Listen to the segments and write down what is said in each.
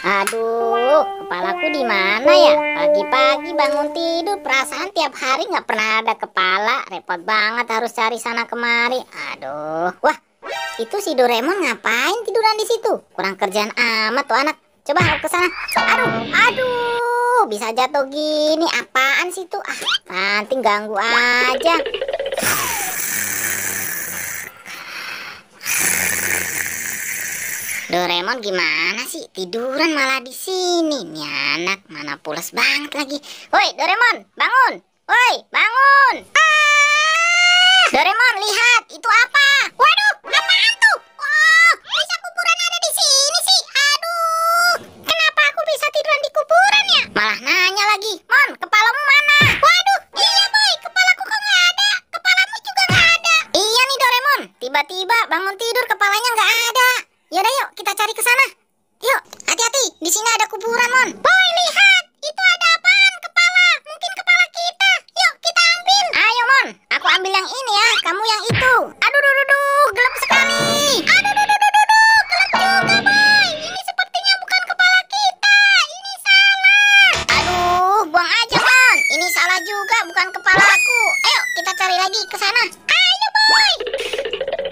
Aduh, kepalaku di mana ya? Pagi-pagi bangun tidur, perasaan tiap hari nggak pernah ada kepala. Repot banget harus cari sana kemari. Aduh, wah, itu si Doraemon ngapain tiduran di situ? Kurang kerjaan amat tuh anak. Coba aku ke sana. Aduh, aduh, bisa jatuh gini. Apaan sih tuh? Nanti ganggu aja. Doraemon gimana sih? Tiduran malah di sini. Nih anak mana pulas banget lagi. Woi, Doraemon, bangun. Woi, bangun. Doraemon, lihat, itu apa? Waduh, apaan tuh? Oh, bisa kuburan ada di sini sih. Aduh, kenapa aku bisa tiduran di kuburan ya? Malah nanya lagi. Mon, kepalamu mana? Waduh, iya boy, kepalaku kok nggak ada. Kepalamu juga nggak ada. Iya nih Doraemon, tiba-tiba bangun tidur kepalanya nggak ada. Yaudah yuk, kita cari ke sana. Yuk, hati-hati, di sini ada kuburan, Mon. Boy, lihat, itu ada apaan? Kepala, mungkin kepala kita. Yuk, kita ambil. Ayo, Mon, aku ambil yang ini ya, kamu yang itu. Aduh, duh, duh, duh, gelap sekali. Aduh, duh, duh, duh, duh, duh, gelap juga, Boy. Ini sepertinya bukan kepala kita. Ini salah. Aduh, buang aja, Mon. Ini salah juga, bukan kepalaku. Ayo, kita cari lagi ke sana. Ayo, Boy.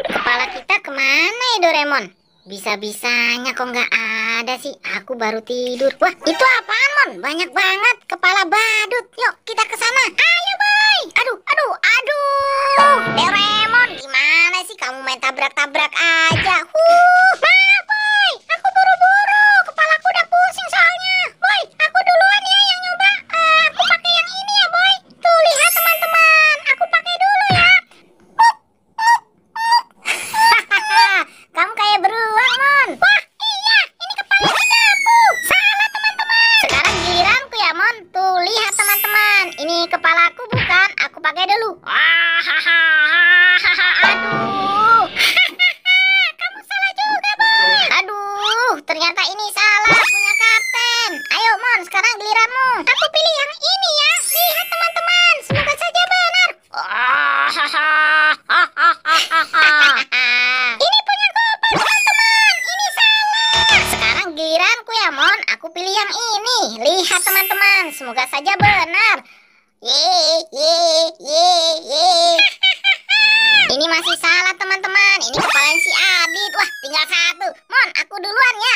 Kepala kita kemana ya, Doraemon? Bisa-bisanya kok nggak ada sih. Aku baru tidur. Wah, itu apaan, Mon? Banyak banget. Kepala badut. Yuk, kita ke sana. Ayo, boy. Aduh, aduh, aduh. Doraemon, gimana sih kamu main tabrak-tabrak aja? Maaf, boy. Aku buru-buru. Kepalaku udah pusing soalnya. Boy, aku duluan ya yang nyoba. Aku pakai yang ini ya, boy. Tuh, lihat teman-teman. Aku pakai dulu ya. Kamu kayak beruang, Mon. Wah, iya. Ini kepala aku. Salah, teman-teman. Sekarang giliranku ya, Mon. Tuh, lihat, teman-teman. Ini kepalaku bukan? Aku pakai dulu. Aduh. Kamu salah juga, Boy. Aduh, ternyata ini salah punya kapten. Ayo, Mon. Sekarang giliranmu. Aku pilih yang ini ya. Lihat, teman-teman. Semoga saja benar. Ini punya koper, teman-teman. Ini salah. Sekarang giliranku ya, Mon. Aku pilih yang ini. Lihat, teman-teman. Semoga saja benar. Ini masih salah, teman-teman. Ini kepala si Adit. Wah, tinggal satu. Mon, aku duluan ya.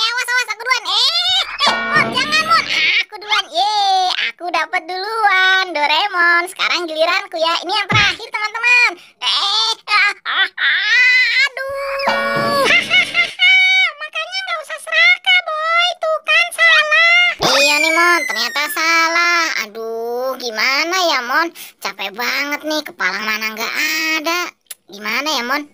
Awas, aku duluan. Mon, jangan, Mon. Aku duluan. Aku dapat duluan, Doraemon. Sekarang giliranku ya. Ini yang terakhir, teman-teman. Aduh. Makanya nggak usah serakah, boy. Tuh kan salah. Iya nih, Mon. Ternyata salah. Aduh, gimana ya, Mon? Capek banget nih. Kepala mana nggak ada. Gimana ya, Mon?